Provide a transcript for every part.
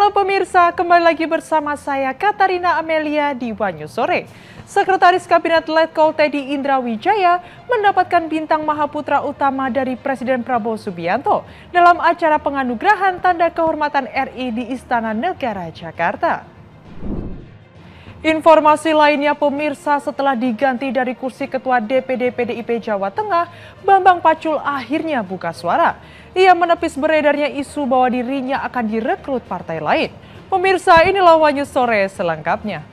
Halo pemirsa, kembali lagi bersama saya Katarina Amelia di Banyu Sore. Sekretaris Kabinet Letkol Teddy Indra Wijaya mendapatkan bintang Mahaputra Utama dari Presiden Prabowo Subianto dalam acara penganugerahan Tanda Kehormatan RI di Istana Negara Jakarta. Informasi lainnya pemirsa, setelah diganti dari kursi Ketua DPD PDIP Jawa Tengah, Bambang Pacul akhirnya buka suara. Ia menepis beredarnya isu bahwa dirinya akan direkrut partai lain. Pemirsa, inilah Banyu Sore selengkapnya.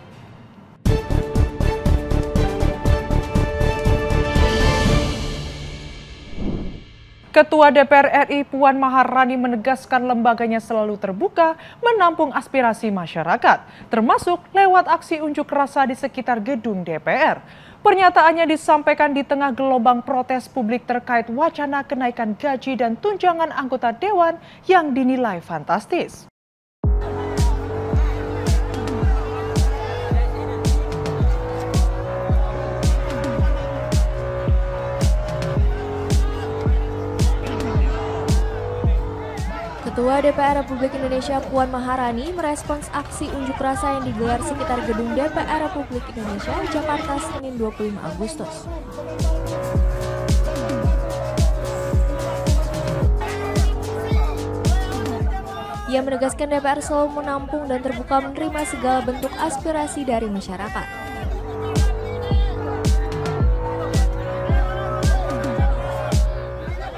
Ketua DPR RI Puan Maharani menegaskan lembaganya selalu terbuka menampung aspirasi masyarakat, termasuk lewat aksi unjuk rasa di sekitar gedung DPR. Pernyataannya disampaikan di tengah gelombang protes publik terkait wacana kenaikan gaji dan tunjangan anggota dewan yang dinilai fantastis. Ketua DPR Republik Indonesia Puan Maharani merespons aksi unjuk rasa yang digelar sekitar gedung DPR Republik Indonesia, Jakarta, Senin 25 Agustus. Ia menegaskan DPR selalu menampung dan terbuka menerima segala bentuk aspirasi dari masyarakat.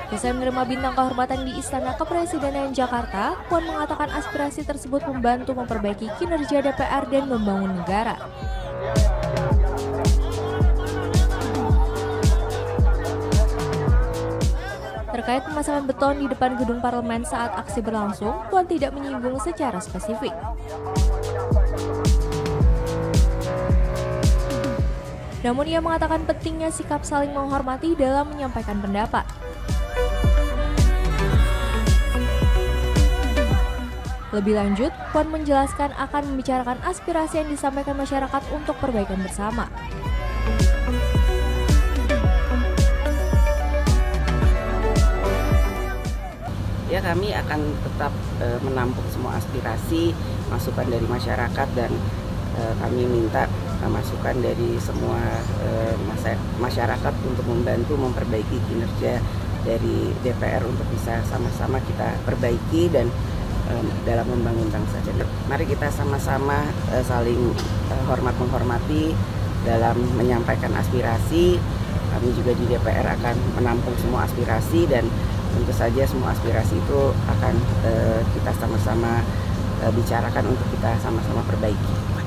Usai menerima bintang kehormatan di Istana Kepresidenan Jakarta, Puan mengatakan aspirasi tersebut membantu memperbaiki kinerja DPR dan membangun negara. Terkait pemasangan beton di depan gedung parlemen saat aksi berlangsung, Puan tidak menyinggung secara spesifik. Namun ia mengatakan pentingnya sikap saling menghormati dalam menyampaikan pendapat. Lebih lanjut, Puan menjelaskan akan membicarakan aspirasi yang disampaikan masyarakat untuk perbaikan bersama. Ya, kami akan tetap menampung semua aspirasi, masukan dari masyarakat, dan kami minta masukan dari semua masyarakat untuk membantu memperbaiki kinerja dari DPR untuk bisa sama-sama kita perbaiki dan dalam membangun bangsa. Mari kita sama-sama saling hormat-menghormati dalam menyampaikan aspirasi. Kami juga di DPR akan menampung semua aspirasi, dan tentu saja semua aspirasi itu akan kita sama-sama bicarakan untuk kita sama-sama perbaiki.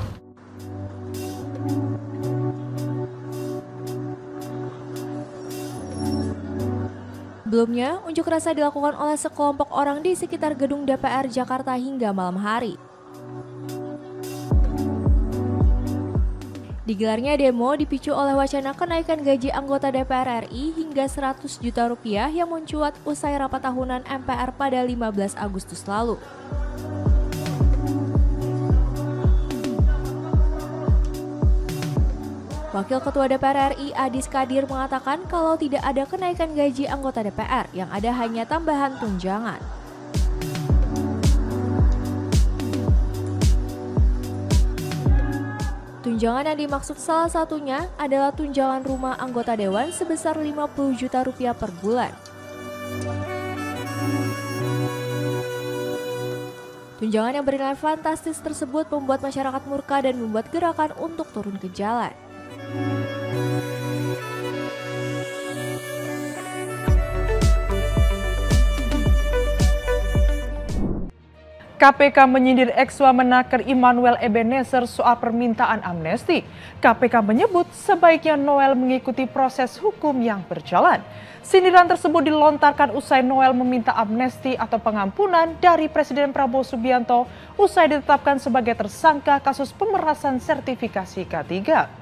Sebelumnya, unjuk rasa dilakukan oleh sekelompok orang di sekitar gedung DPR Jakarta hingga malam hari. Digelarnya demo dipicu oleh wacana kenaikan gaji anggota DPR RI hingga 100 juta rupiah yang mencuat usai rapat tahunan MPR pada 15 Agustus lalu. Wakil Ketua DPR RI Adis Kadir mengatakan kalau tidak ada kenaikan gaji anggota DPR, yang ada hanya tambahan tunjangan. Tunjangan yang dimaksud salah satunya adalah tunjangan rumah anggota dewan sebesar 50 juta rupiah per bulan. Tunjangan yang bernilai fantastis tersebut membuat masyarakat murka dan membuat gerakan untuk turun ke jalan. KPK menyindir ex-Wamenaker Immanuel Ebenezer soal permintaan amnesti. KPK menyebut sebaiknya Noel mengikuti proses hukum yang berjalan. Sindiran tersebut dilontarkan usai Noel meminta amnesti atau pengampunan dari Presiden Prabowo Subianto usai ditetapkan sebagai tersangka kasus pemerasan sertifikasi K3.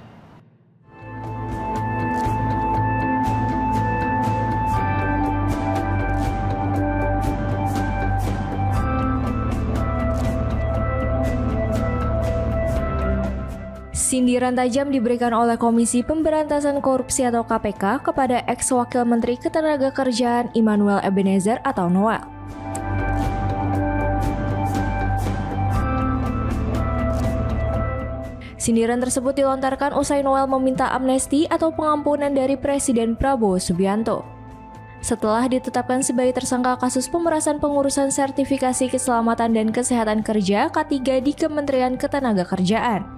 Sindiran tajam diberikan oleh Komisi Pemberantasan Korupsi atau KPK kepada ex-Wakil Menteri Ketenagakerjaan Immanuel Ebenezer atau Noel. Sindiran tersebut dilontarkan usai Noel meminta amnesti atau pengampunan dari Presiden Prabowo Subianto. Setelah ditetapkan sebagai tersangka kasus pemerasan pengurusan sertifikasi keselamatan dan kesehatan kerja K3 di Kementerian Ketenagakerjaan.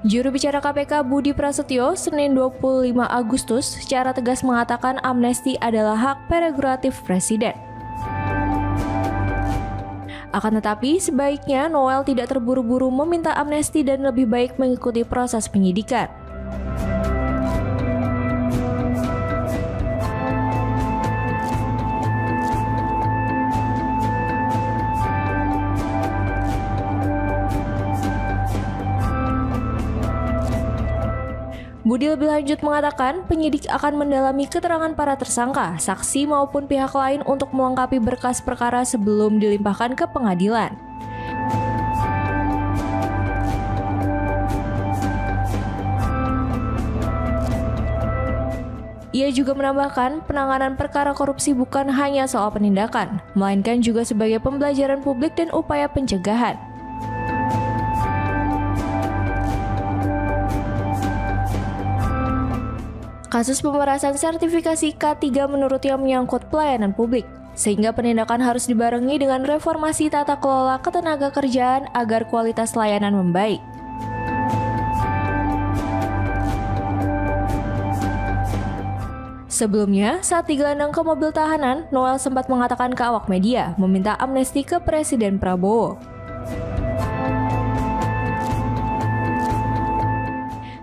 Juru bicara KPK Budi Prasetyo Senin 25 Agustus secara tegas mengatakan amnesti adalah hak prerogatif Presiden. Akan tetapi, sebaiknya Noel tidak terburu-buru meminta amnesti dan lebih baik mengikuti proses penyidikan. Budi lebih lanjut mengatakan penyidik akan mendalami keterangan para tersangka, saksi maupun pihak lain untuk melengkapi berkas perkara sebelum dilimpahkan ke pengadilan. Ia juga menambahkan penanganan perkara korupsi bukan hanya soal penindakan, melainkan juga sebagai pembelajaran publik dan upaya pencegahan. Kasus pemerasan sertifikasi K3 menurutnya menyangkut pelayanan publik, sehingga penindakan harus dibarengi dengan reformasi tata kelola ketenagakerjaan agar kualitas layanan membaik. Sebelumnya, saat digelandang ke mobil tahanan, Noel sempat mengatakan ke awak media meminta amnesti ke Presiden Prabowo.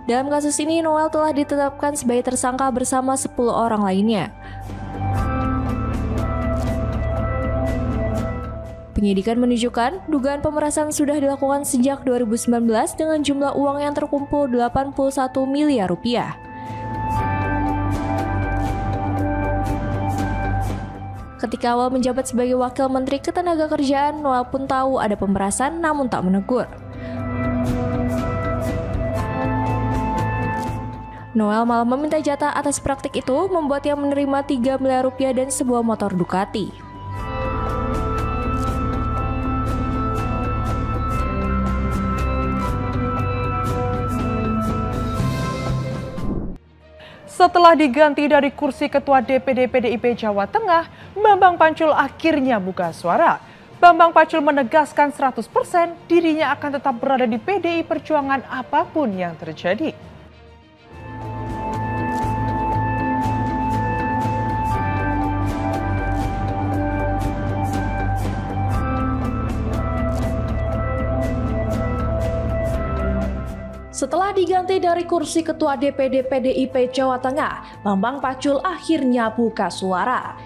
Dalam kasus ini, Noel telah ditetapkan sebagai tersangka bersama 10 orang lainnya. Penyidikan menunjukkan dugaan pemerasan sudah dilakukan sejak 2019 dengan jumlah uang yang terkumpul 81 miliar rupiah. Ketika awal menjabat sebagai Wakil Menteri Ketenagakerjaan, Noel pun tahu ada pemerasan namun tak menegur. Noel malah meminta jatah atas praktik itu, membuatnya menerima 3 miliar rupiah dan sebuah motor Ducati. Setelah diganti dari kursi Ketua DPD PDIP Jawa Tengah, Bambang Pacul akhirnya buka suara. Bambang Pacul menegaskan 100% dirinya akan tetap berada di PDI Perjuangan apapun yang terjadi. Setelah diganti dari kursi Ketua DPD PDIP Jawa Tengah, Bambang Pacul akhirnya buka suara.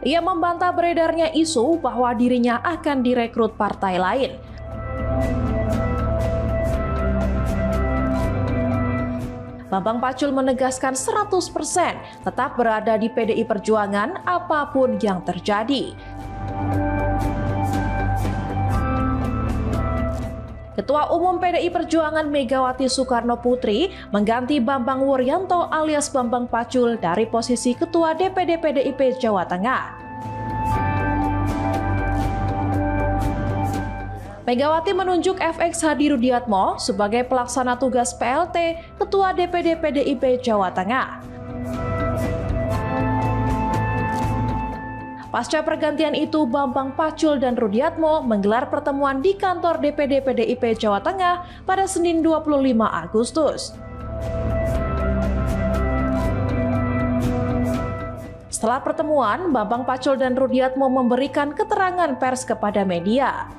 Ia membantah beredarnya isu bahwa dirinya akan direkrut partai lain. Bambang Pacul menegaskan 100% tetap berada di PDI Perjuangan apapun yang terjadi. Ketua Umum PDI Perjuangan Megawati Soekarno Putri mengganti Bambang Wuryanto alias Bambang Pacul dari posisi Ketua DPD PDIP Jawa Tengah. Megawati menunjuk FX Hadi Rudiatmo sebagai pelaksana tugas PLT Ketua DPD PDIP Jawa Tengah. Pasca pergantian itu, Bambang Pacul dan Rudiatmo menggelar pertemuan di kantor DPD PDIP Jawa Tengah pada Senin 25 Agustus. Setelah pertemuan, Bambang Pacul dan Rudiatmo memberikan keterangan pers kepada media.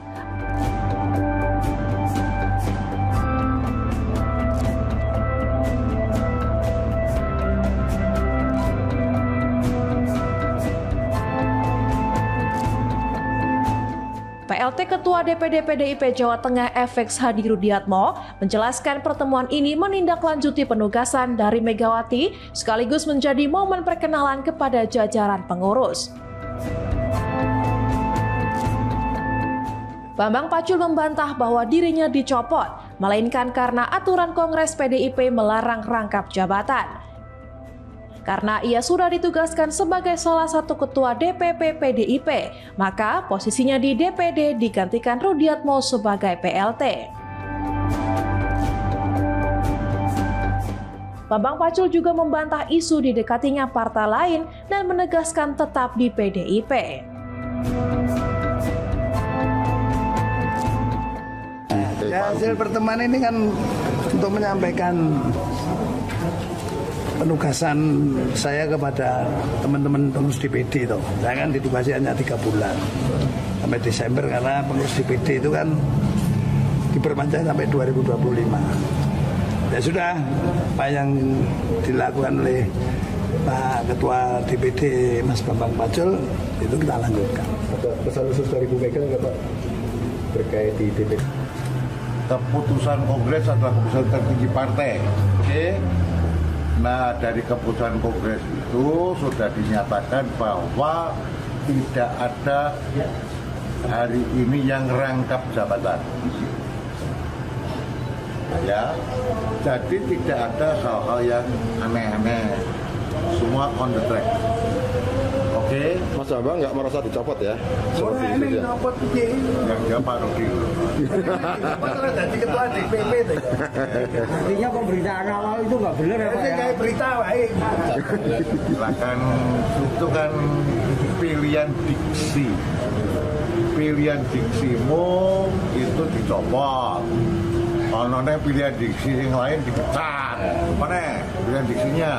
PLT Ketua DPD PDIP Jawa Tengah FX Hadi Rudiatmo menjelaskan pertemuan ini menindaklanjuti penugasan dari Megawati sekaligus menjadi momen perkenalan kepada jajaran pengurus. Bambang Pacul membantah bahwa dirinya dicopot, melainkan karena aturan Kongres PDIP melarang rangkap jabatan. karena ia sudah ditugaskan sebagai salah satu ketua DPP PDIP, maka posisinya di DPD digantikan Rudiatmo sebagai PLT. Bambang Pacul juga membantah isu didekatinya partai lain dan menegaskan tetap di PDIP. Ya, hasil pertemuan ini kan untuk menyampaikan penugasan saya kepada teman-teman pengurus DPD itu. Saya kan ditugasi hanya 3 bulan sampai Desember karena pengurus DPD itu kan diperpanjang sampai 2025. Ya sudah, apa yang dilakukan oleh Pak Ketua DPD Mas Bambang Pacul itu kita lanjutkan. Ada pesan khusus dari Bu Mega nggak Pak terkait di DPD? Keputusan Kongres adalah keputusan tertinggi partai. Oke. Nah, dari keputusan Kongres itu sudah dinyatakan bahwa tidak ada hari ini yang rangkap jabatan. Ya, jadi tidak ada hal-hal yang aneh-aneh, semua on the track. Oke. Mas Bambang nggak merasa dicopot ya? Seperti itu ya? Yang dia Pak Rudi. Kalau jadi ketua DPP itu. Artinya pemberitaan awal itu nggak benar ya Pak ya? Kayak berita baik. Silakan, itu kan pilihan diksi. Pilihan diksimu itu dicopot. Kalau pilihan diksi yang lain dipecat. Mana pilihan diksinya?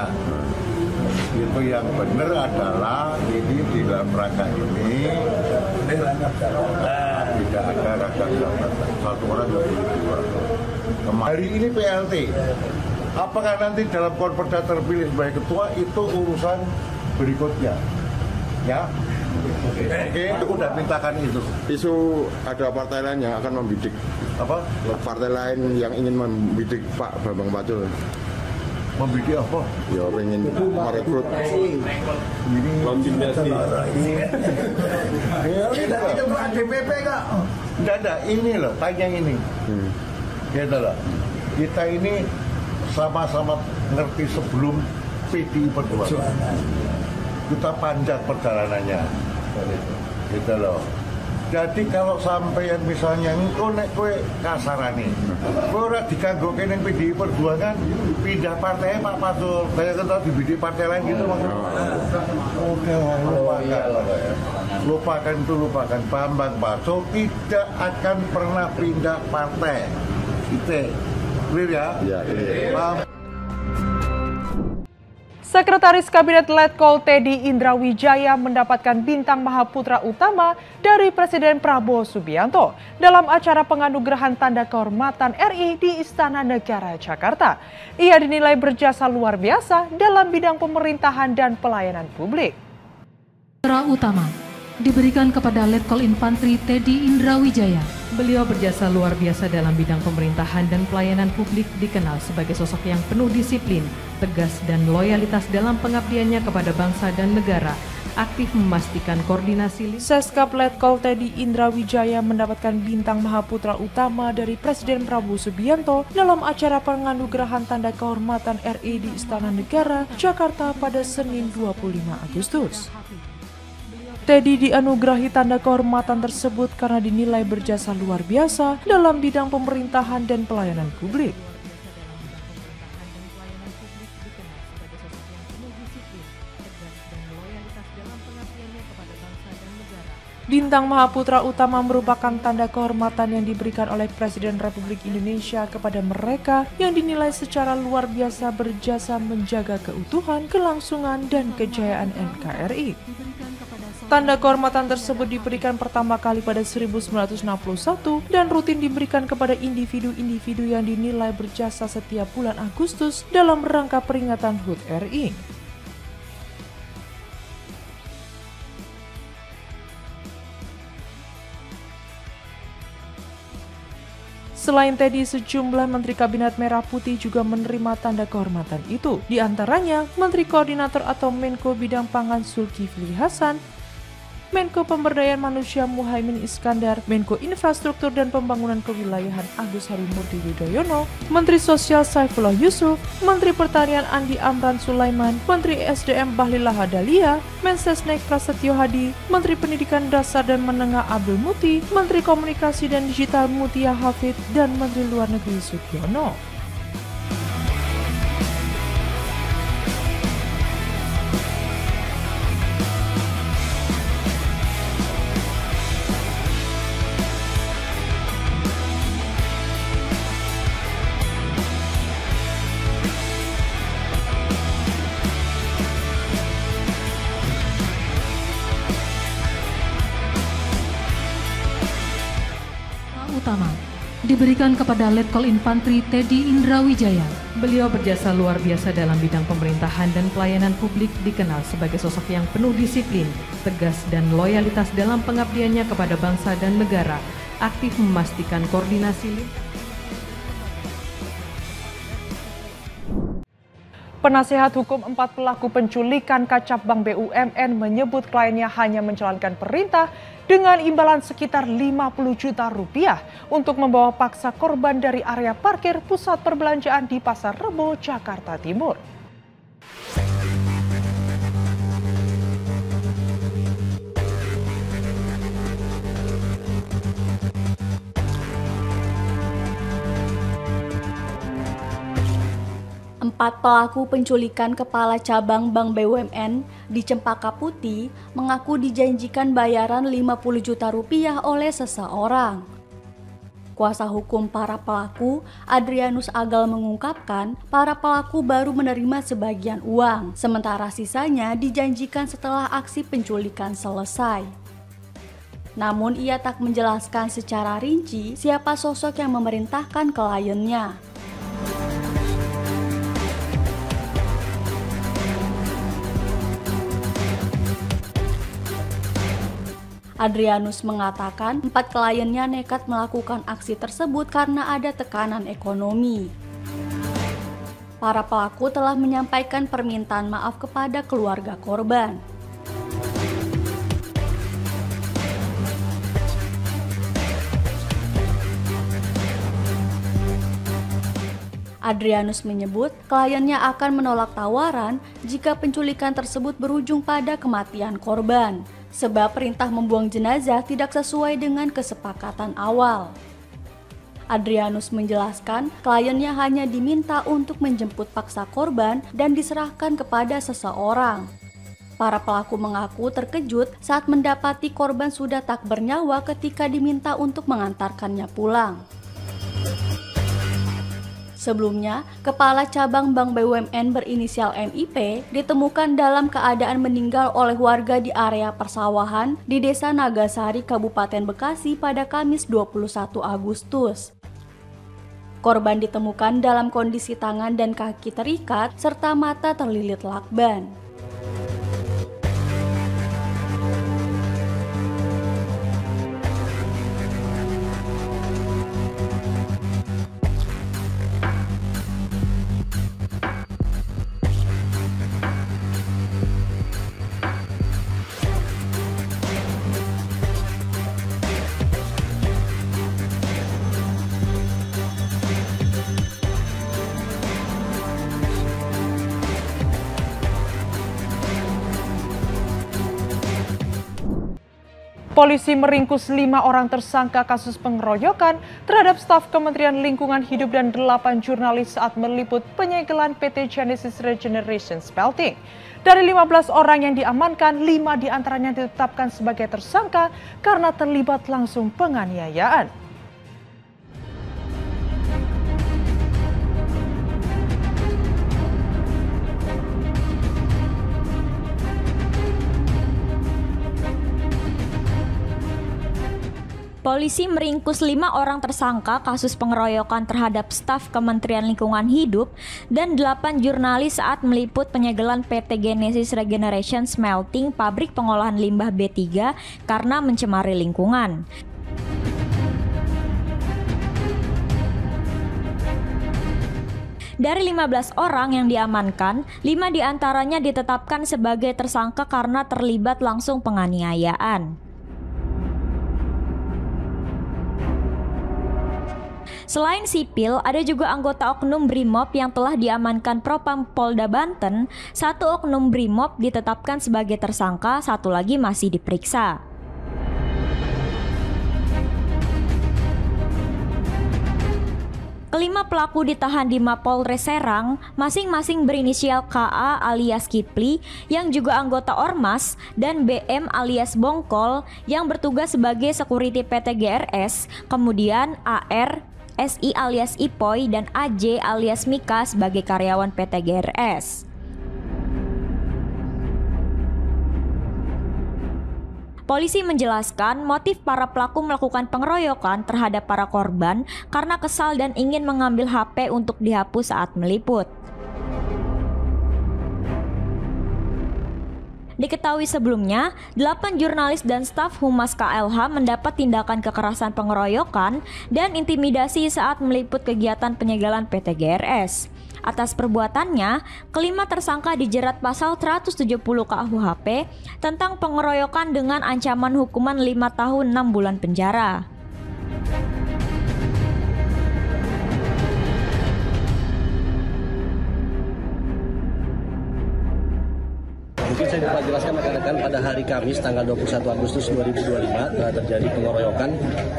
Itu yang benar adalah ini di dalam rangka ini tidak ada rangka jabatan. Satu orang nggak boleh dua. Hari ini PLT. Apakah nanti dalam konverda terpilih sebagai ketua itu urusan berikutnya? Ya. Oke, aku udah mintakan itu. Isu ada partai lain yang akan membidik. Apa? Partai lain yang ingin membidik Pak Bambang Pacul. Membidik apa? Ya ingin merekrut. Ini konfirmasi. Itu Pak DPP kok. Tidak ada, ini loh, tanya ini. Gitu loh. Kita ini sama-sama ngerti sebelum PDI Perjuangan. Kita panjang perjalanannya. Gitu loh. Jadi kalau sampai yang misalnya engko nek kowe kasarane, kowe ora diganggoke ning PDI Perjuangan, pindah partai Pak Pacul, kayak kita di PDI partai lain gitu maksudnya. Lupakan itu, lupakan. Bambang Pacul tidak akan pernah pindah partai. Itu clear ya? Ya, iya. Sekretaris Kabinet Letkol Teddy Indrawijaya mendapatkan bintang Mahaputra Utama dari Presiden Prabowo Subianto dalam acara penganugerahan tanda kehormatan RI di Istana Negara Jakarta. Ia dinilai berjasa luar biasa dalam bidang pemerintahan dan pelayanan publik. Putra Utama diberikan kepada Letkol Infantri Teddy Indrawijaya. Beliau berjasa luar biasa dalam bidang pemerintahan dan pelayanan publik, dikenal sebagai sosok yang penuh disiplin, tegas dan loyalitas dalam pengabdiannya kepada bangsa dan negara, aktif memastikan koordinasi. Seskap Letkol Teddy Indrawijaya mendapatkan bintang Mahaputra Utama dari Presiden Prabowo Subianto dalam acara penganugerahan tanda kehormatan RI di Istana Negara, Jakarta pada Senin 25 Agustus. Teddy dianugerahi tanda kehormatan tersebut karena dinilai berjasa luar biasa dalam bidang pemerintahan dan pelayanan publik. Bintang Mahaputra Utama merupakan tanda kehormatan yang diberikan oleh Presiden Republik Indonesia kepada mereka yang dinilai secara luar biasa berjasa menjaga keutuhan, kelangsungan, dan kejayaan NKRI. Tanda kehormatan tersebut diberikan pertama kali pada 1961 dan rutin diberikan kepada individu-individu yang dinilai berjasa setiap bulan Agustus dalam rangka peringatan HUT RI. Selain Teddy, sejumlah Menteri Kabinet Merah Putih juga menerima tanda kehormatan itu. Di antaranya Menteri Koordinator atau Menko Bidang Pangan Zulkifli Hasan, Menko Pemberdayaan Manusia Muhaimin Iskandar, Menko Infrastruktur dan Pembangunan Kewilayahan Agus Harimurti Yudhoyono, Menteri Sosial Saifullah Yusuf, Menteri Pertanian Andi Amran Sulaiman, Menteri SDM Bahlil Lahadalia, Mensesnek Prasetyo Hadi, Menteri Pendidikan Dasar dan Menengah Abdul Muti, Menteri Komunikasi dan Digital Mutia Hafid, dan Menteri Luar Negeri Sugiono. Utama diberikan kepada Letkol Infantri Teddy Indrawijaya. Beliau berjasa luar biasa dalam bidang pemerintahan dan pelayanan publik, dikenal sebagai sosok yang penuh disiplin, tegas dan loyalitas dalam pengabdiannya kepada bangsa dan negara, aktif memastikan koordinasi. Penasehat hukum 4 pelaku penculikan kacap Bank BUMN menyebut kliennya hanya menjalankan perintah dengan imbalan sekitar 50 juta rupiah untuk membawa paksa korban dari area parkir pusat perbelanjaan di Pasar Rebo, Jakarta Timur. Empat pelaku penculikan kepala cabang Bank BUMN di Cempaka Putih mengaku dijanjikan bayaran 50 juta rupiah oleh seseorang. Kuasa hukum para pelaku, Adrianus Agal, mengungkapkan para pelaku baru menerima sebagian uang, sementara sisanya dijanjikan setelah aksi penculikan selesai. Namun ia tak menjelaskan secara rinci siapa sosok yang memerintahkan kliennya. Adrianus mengatakan 4 kliennya nekat melakukan aksi tersebut karena ada tekanan ekonomi. Para pelaku telah menyampaikan permintaan maaf kepada keluarga korban. Adrianus menyebut kliennya akan menolak tawaran jika penculikan tersebut berujung pada kematian korban, sebab perintah membuang jenazah tidak sesuai dengan kesepakatan awal. Adrianus menjelaskan kliennya hanya diminta untuk menjemput paksa korban dan diserahkan kepada seseorang. Para pelaku mengaku terkejut saat mendapati korban sudah tak bernyawa ketika diminta untuk mengantarkannya pulang. Sebelumnya, Kepala Cabang Bank BUMN berinisial MIP ditemukan dalam keadaan meninggal oleh warga di area persawahan di Desa Nagasari, Kabupaten Bekasi pada Kamis 21 Agustus. Korban ditemukan dalam kondisi tangan dan kaki terikat serta mata terlilit lakban. Polisi meringkus 5 orang tersangka kasus pengeroyokan terhadap staf Kementerian Lingkungan Hidup dan 8 jurnalis saat meliput penyegelan PT Genesis Regeneration Smelting. Dari 15 orang yang diamankan, 5 diantaranya ditetapkan sebagai tersangka karena terlibat langsung penganiayaan. Polisi meringkus 5 orang tersangka kasus pengeroyokan terhadap staf Kementerian Lingkungan Hidup dan 8 jurnalis saat meliput penyegelan PT Genesis Regeneration Smelting, pabrik pengolahan limbah B3 karena mencemari lingkungan. Dari 15 orang yang diamankan, 5 diantaranya ditetapkan sebagai tersangka karena terlibat langsung penganiayaan. Selain sipil, ada juga anggota oknum Brimob yang telah diamankan Propam Polda Banten. 1 oknum Brimob ditetapkan sebagai tersangka, 1 lagi masih diperiksa. Kelima pelaku ditahan di Mapolres Serang, masing-masing berinisial KA alias Kipli yang juga anggota Ormas dan BM alias Bongkol yang bertugas sebagai security PT GRS, kemudian AR, SI alias Ipoy, dan AJ alias Mika sebagai karyawan PT GRS. Polisi menjelaskan motif para pelaku melakukan pengeroyokan terhadap para korban karena kesal dan ingin mengambil HP untuk dihapus saat meliput. Diketahui sebelumnya, 8 jurnalis dan staf Humas KLH mendapat tindakan kekerasan pengeroyokan dan intimidasi saat meliput kegiatan penyegelan PT GRS. Atas perbuatannya, kelima tersangka dijerat pasal 170 KUHP tentang pengeroyokan dengan ancaman hukuman 5 tahun 6 bulan penjara. Mungkin saya dapat jelaskan rekan-rekan, pada hari Kamis tanggal 21 Agustus 2025 telah terjadi pengeroyokan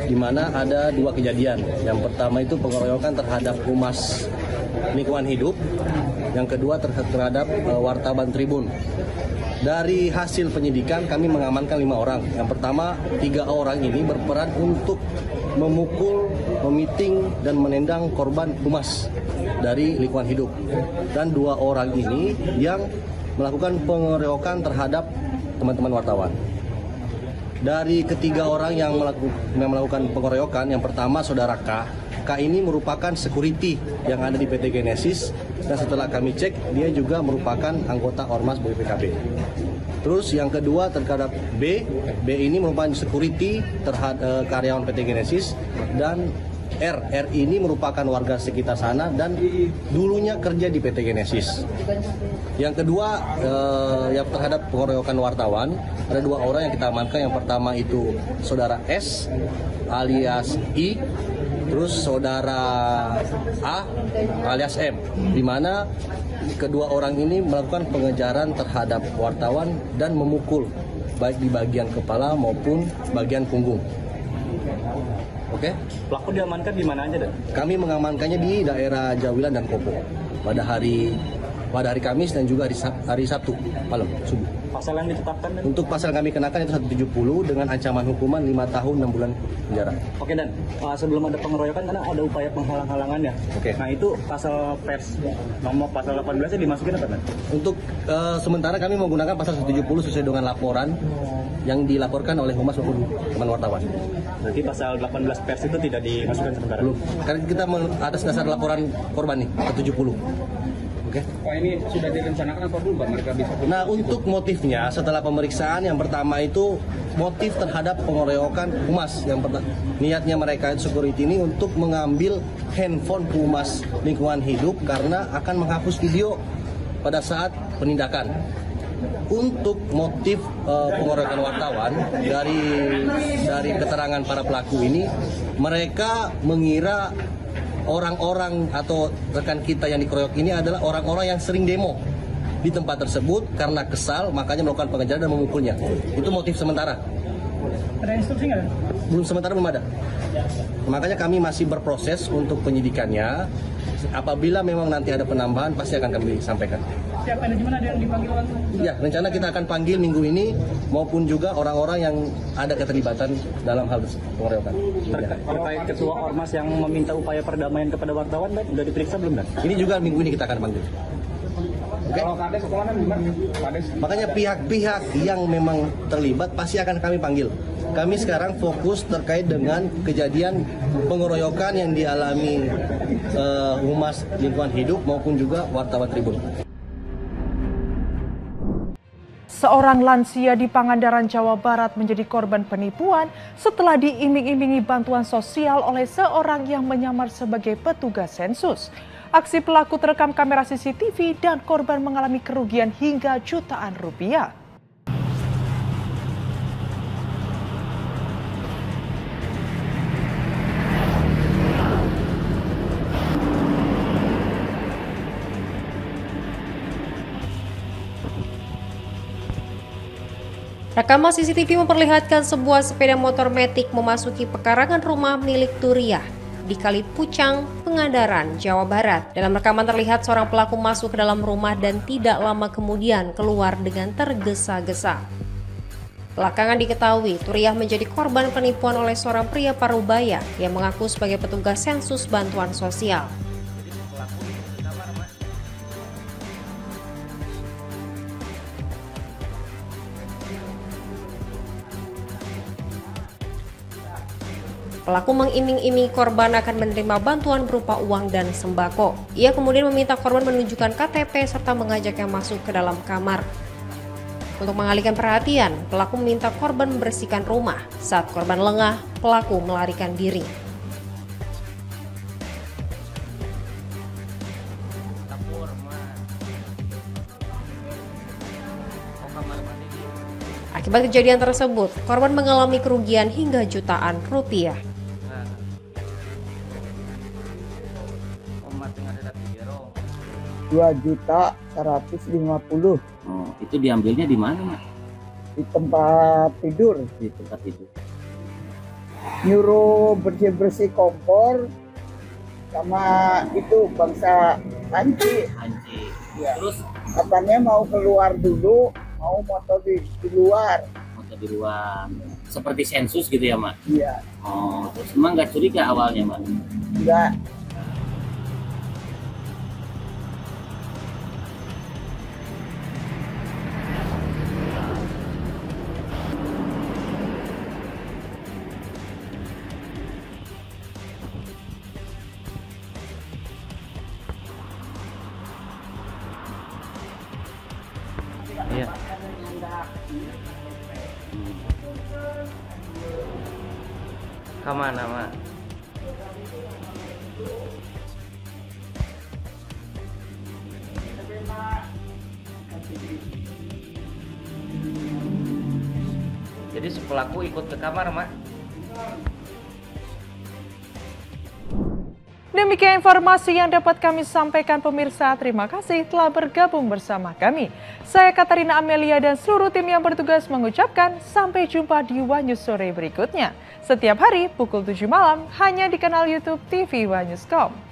di mana ada 2 kejadian. Yang pertama itu pengeroyokan terhadap Humas Lingkungan Hidup, yang kedua terhadap wartawan Tribun. Dari hasil penyidikan kami mengamankan 5 orang. Yang pertama, 3 orang ini berperan untuk memukul, memiting, dan menendang korban humas dari lingkungan hidup. Dan 2 orang ini yang melakukan pengeroyokan terhadap teman-teman wartawan. Dari ketiga orang yang melakukan pengeroyokan, yang pertama saudara K. K ini merupakan security yang ada di PT Genesis, dan setelah kami cek dia juga merupakan anggota Ormas BPKB. Terus yang kedua terhadap B. B ini merupakan security terhadap karyawan PT Genesis, dan R ini merupakan warga sekitar sana dan dulunya kerja di PT Genesis. Yang kedua, yang terhadap pengeroyokan wartawan, ada 2 orang yang kita amankan. Yang pertama itu saudara S alias I, terus saudara A alias M, di mana kedua orang ini melakukan pengejaran terhadap wartawan dan memukul baik di bagian kepala maupun bagian punggung. Oke. Pelaku diamankan di mana aja, Dan? Kami mengamankannya di daerah Jawilan dan Kopo pada hari Kamis dan juga hari Sabtu malam subuh. Pasal yang ditetapkan, Dan? Untuk pasal kami kenakan itu 170 dengan ancaman hukuman 5 tahun 6 bulan penjara. Oke, Dan. Sebelum ada pengeroyokan karena ada upaya penghalang-halangannya. Oke. Nah, itu pasal pers nomor pasal 18 nya dimasukin apa, Dan? Untuk sementara kami menggunakan pasal 170 sesuai dengan laporan yang dilaporkan oleh Humas maupun teman wartawan. Berarti pasal 18 pers itu tidak dimasukkan sementara? Belum. Karena kita atas dasar laporan korban nih, 170. Oke. Pak, ini sudah direncanakan apa belum, Pak? Mereka bisa. Nah, untuk motifnya setelah pemeriksaan yang pertama itu motif terhadap pengeroyokan Humas. Yang niatnya mereka security ini untuk mengambil handphone Humas Lingkungan Hidup karena akan menghapus video pada saat penindakan. Untuk motif pengeroyokan wartawan dari keterangan para pelaku ini, mereka mengira orang-orang atau rekan kita yang dikeroyok ini adalah orang-orang yang sering demo di tempat tersebut karena kesal, makanya melakukan pengejaran dan memukulnya. Itu motif sementara. Ada instruksi nggak? Belum, sementara belum ada. Makanya kami masih berproses untuk penyidikannya. Apabila memang nanti ada penambahan, pasti akan kami sampaikan. Siap manajemen ada yang dipanggil langsung? Ya, rencana kita akan panggil minggu ini maupun juga orang-orang yang ada keterlibatan dalam hal pengeroyokan. Terkait ketua Ormas yang meminta upaya perdamaian kepada wartawan, Dan, sudah diperiksa belum, Dan? Ini juga minggu ini kita akan panggil. Okay. Kalau Kades kemana gimana? Kades. Makanya pihak-pihak yang memang terlibat pasti akan kami panggil. Kami sekarang fokus terkait dengan kejadian pengeroyokan yang dialami Humas Lingkungan Hidup maupun juga wartawan Tribun. Seorang lansia di Pangandaran, Jawa Barat menjadi korban penipuan setelah diiming-imingi bantuan sosial oleh seorang yang menyamar sebagai petugas sensus. Aksi pelaku terekam kamera CCTV dan korban mengalami kerugian hingga jutaan rupiah. Rekaman CCTV memperlihatkan sebuah sepeda motor matic memasuki pekarangan rumah milik Turiah di Kalipucang, Pangandaran, Jawa Barat. Dalam rekaman terlihat seorang pelaku masuk ke dalam rumah dan tidak lama kemudian keluar dengan tergesa-gesa. Belakangan diketahui Turiah menjadi korban penipuan oleh seorang pria parubaya yang mengaku sebagai petugas sensus bantuan sosial. Pelaku mengiming-imingi korban akan menerima bantuan berupa uang dan sembako. Ia kemudian meminta korban menunjukkan KTP serta mengajaknya masuk ke dalam kamar. Untuk mengalihkan perhatian, pelaku meminta korban membersihkan rumah. Saat korban lengah, pelaku melarikan diri. Akibat kejadian tersebut, korban mengalami kerugian hingga jutaan rupiah. 2.150.000. Oh, itu diambilnya di mana, Mak? Di tempat tidur. Di tempat tidur. Nyuruh bersih-bersih kompor sama itu bangsa Hanci. Ya. Terus katanya mau keluar dulu, mau motor di luar. Motor di luar. Seperti sensus gitu ya, Mak? Iya. Oh, terus emang nggak curiga awalnya, Mak? Enggak. Iya. Kemana, Mak? Jadi si pelaku ikut ke kamar, Mak? Demikian informasi yang dapat kami sampaikan pemirsa. Terima kasih telah bergabung bersama kami. Saya Katarina Amelia dan seluruh tim yang bertugas mengucapkan sampai jumpa di One News sore berikutnya. Setiap hari pukul 7 malam hanya di kanal YouTube TV One News.com.